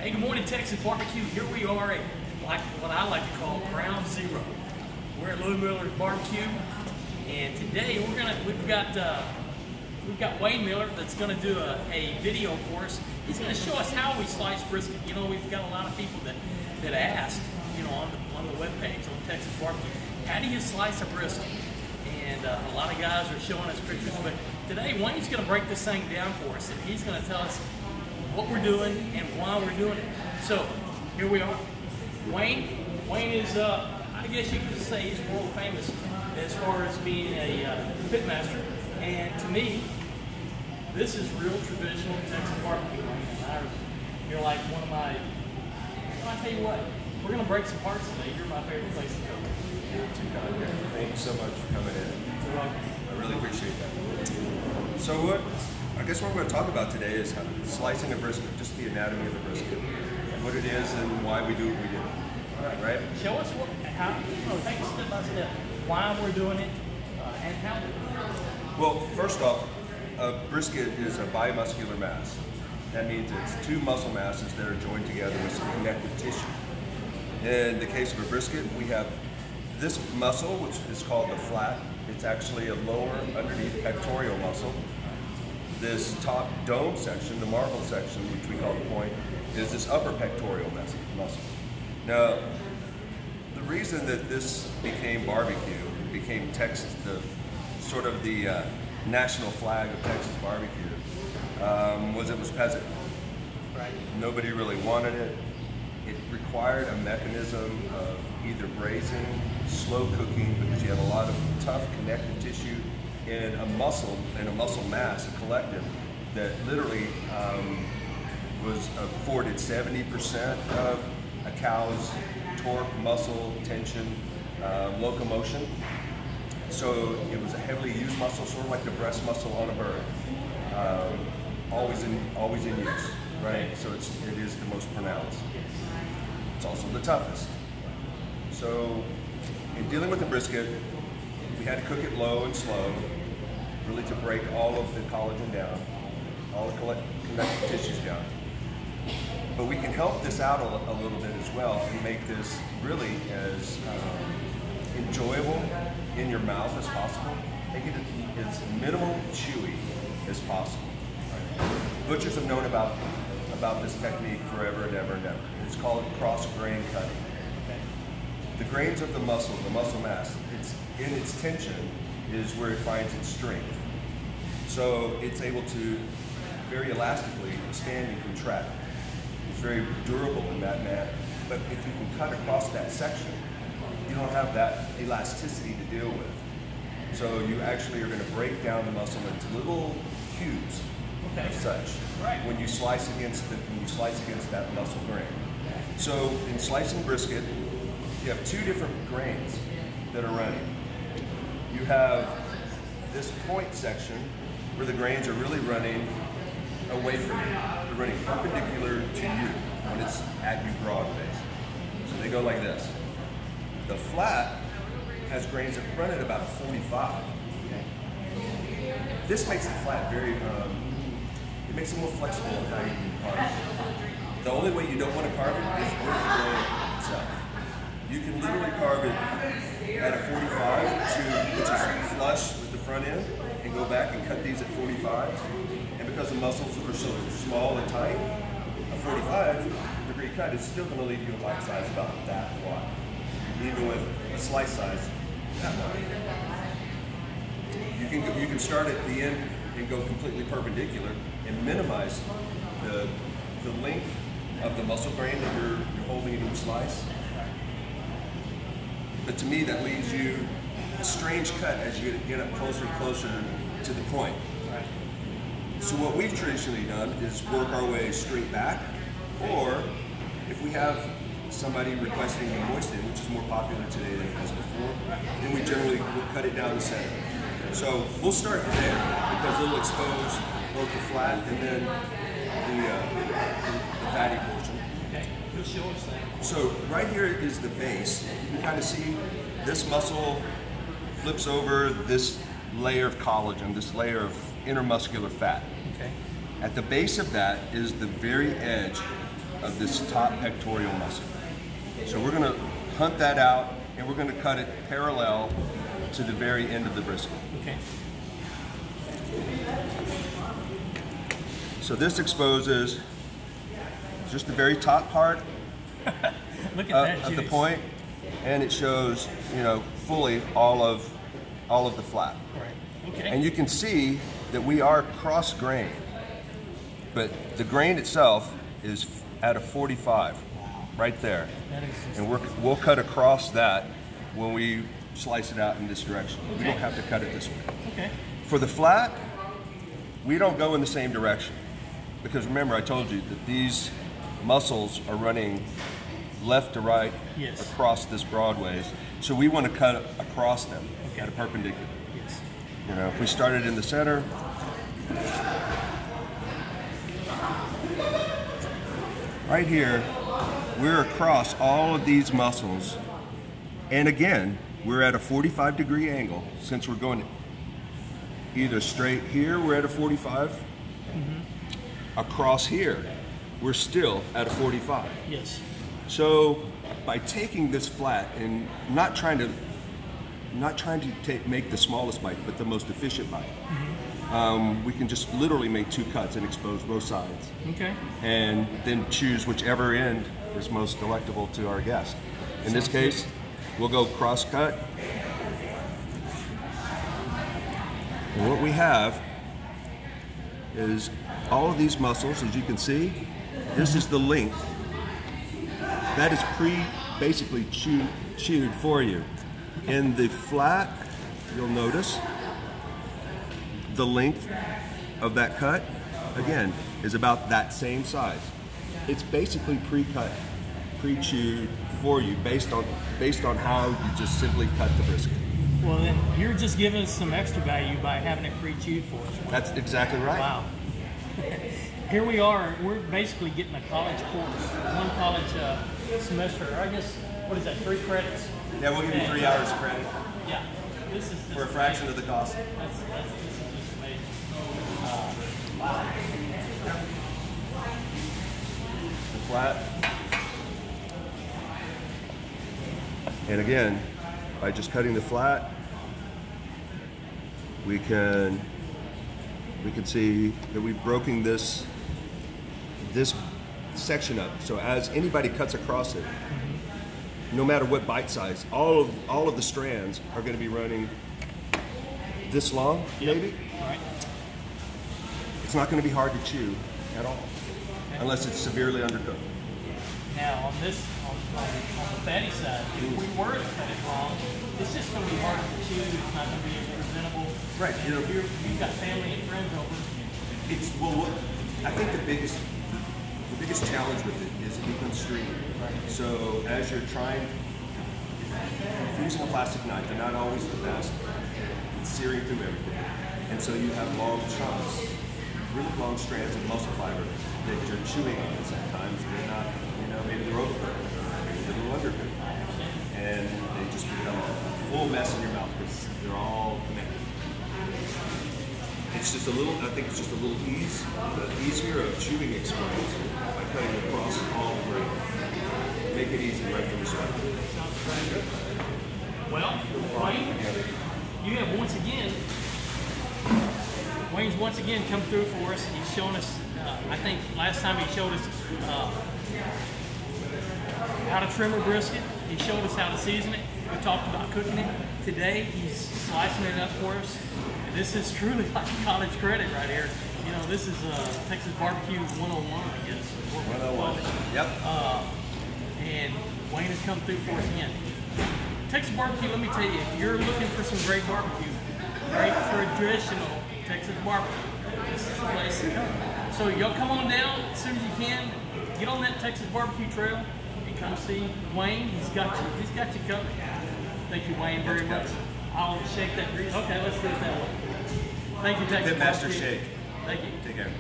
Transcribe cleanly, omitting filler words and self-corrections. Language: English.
Hey, good morning, Texas Barbecue. Here we are at what I like to call ground zero. We're at Louie Mueller Barbecue, and today we've got Wayne Mueller that's going to do a video for us. He's going to show us how we slice brisket. You know, we've got a lot of people that ask, you know, on the webpage on Texas Barbecue, how do you slice a brisket? And a lot of guys are showing us pictures, but today Wayne's going to break this thing down for us, and he's going to tell us what we're doing and why we're doing it. So here we are. Wayne is, I guess you could say he's world famous as far as being a pit master. And to me, this is real traditional Texas barbecue. You're like one of my, well, I tell you what, we're going to break some parts today. You're my favorite place to go. You're too kind, man. Thank you so much for coming in. You're welcome. I really appreciate that. So I guess what we're going to talk about today is how slicing a brisket, just the anatomy of the brisket, and what it is and why we do what we do. Right? Show us take us step by step, why we're doing it, and how we're doing it. Well, first off, a brisket is a bimuscular mass. That means it's two muscle masses that are joined together with some connective tissue. In the case of a brisket, we have this muscle, which is called the flat. It's actually a lower underneath pectoral muscle. This top dome section, the marble section, which we call the point, is this upper pectoral muscle. Now, the reason that this became barbecue, became Texas, the national flag of Texas barbecue, was it was peasant. Right. Nobody really wanted it. It required a mechanism of either braising, slow cooking, because you had a lot of tough connective tissue in a muscle mass, a collective, that literally was afforded 70% of a cow's torque, muscle, tension, locomotion. So it was a heavily used muscle, sort of like the breast muscle on a bird, always in use, right? So it is the most pronounced. It's also the toughest. So in dealing with the brisket, we had to cook it low and slow, really to break all of the collagen down, all the connective tissues down. But we can help this out a little bit as well and make this really as enjoyable in your mouth as possible. Make it as minimal chewy as possible. Butchers have known about this technique forever and ever and ever. It's called cross-grain cutting. The grains of the muscle mass, in its tension is where it finds its strength. So it's able to very elastically expand and contract. It's very durable in that manner. But if you can cut across that section, you don't have that elasticity to deal with. So you actually are going to break down the muscle into little cubes of such when you slice against that muscle grain. So in slicing brisket, you have two different grains that are running. You have this point section where the grains are really running away from you. They're running perpendicular to you when it's at you broad base. So they go like this. The flat has grains that run at about 45. This makes the flat very, it makes it more flexible in how you can carve it. The only way you don't want to carve it is with the grain itself. You can literally carve it at a 45 which is flush with the front end, and go back and cut these at 45. And because the muscles are so small and tight, a 45-degree cut is still going to leave you a bite size about that wide, even with a slice size that wide. You can start at the end and go completely perpendicular and minimize the length of the muscle grain that you're holding in each slice. But to me, that leaves you a strange cut as you get up closer and closer to the point. So what we've traditionally done is work our way straight back, or if we have somebody requesting a moisten, which is more popular today than it was before, then we generally will cut it down the center. So we'll start there because it'll expose both the flat and then the fatty portion. So right here is the base. You can kind of see this muscle flips over this layer of collagen, this layer of intermuscular fat. Okay. At the base of that is the very edge of this top pectoral muscle. So we're going to hunt that out, and we're going to cut it parallel to the very end of the brisket. Okay. So this exposes just the very top part Look at that of the juice. point, and it shows, you know, fully all of the flat. Right. Okay. And you can see that we are cross grain, but the grain itself is at a 45, right there. That is just And we'll cut across that when we slice it out in this direction. We Okay. don't have to cut it this way. okay. For the flat, we don't go in the same direction, because remember I told you that these muscles are running left to right Yes. across this broadways. So we want to cut across them at a perpendicular. Yes. You know, if we started in the center, right here, we're across all of these muscles. And again, we're at a 45-degree angle, since we're going either straight here, we're at a 45. Across here, we're still at a 45. Yes. So by taking this flat and not trying to make the smallest bite, but the most efficient bite, we can just literally make 2 cuts and expose both sides. Okay. And then choose whichever end is most delectable to our guest. In this case, we'll go cross cut. And what we have is all of these muscles, as you can see. This is the length. That is basically chewed for you. In the flat, you'll notice the length of that cut, again, is about that same size. It's basically pre-cut, pre-chewed for you based on how you just simply cut the brisket. Well, then you're just giving us some extra value by having it pre-chewed for us. That's exactly right. Wow. Here we are. We're basically getting a college course, 1 college semester. I guess, what is that, 3 credits? Yeah, we'll give you 3 hours of credit Yeah. This is for a fraction of the cost. This is just amazing. Wow. The flat. And again, by just cutting the flat, we can see that we've broken this section up. So as anybody cuts across it, no matter what bite size, all of the strands are going to be running this long, maybe. Right. It's not going to be hard to chew at all, unless it's severely undercooked. Now on this, on the fatty side, if we were to cut it long, it's just going to be hard to chew. It's not going to be presentable. Right. You know, you've got family and friends over. I think the biggest challenge with it is it becomes stringy. Right. So as you're trying, if you're using a plastic knife, they're not always the best. It's searing through everything. And so you have long chunks, really long strands of muscle fiber that you're chewing on, and sometimes they're not, maybe they're overcooked, maybe they're a little undercooked. And they just become a full mess in your mouth because they're all connected. It's just a little, I think it's just a little easier of chewing experience by cutting across all the grain. Make it easy right from the start. Well, Wayne, you have Wayne's once again come through for us. He's shown us, I think last time he showed us how to trim a brisket. He showed us how to season it. We talked about cooking it. Today, he's slicing it up for us. And this is truly like college credit right here. You know, this is Texas Barbecue 101, I guess. 101. Yep. And Wayne has come through for us again. Texas Barbecue, let me tell you, if you're looking for some great barbecue, great traditional Texas barbecue, this is the place to come. So y'all come on down as soon as you can. Get on that Texas Barbecue trail and come see Wayne. He's got you covered. Thank you, Wayne, very much. I'll shake that grease. Okay, let's do it that way. Thank you, Texas Pitmaster Barbecue. shake. Thank you. Take care.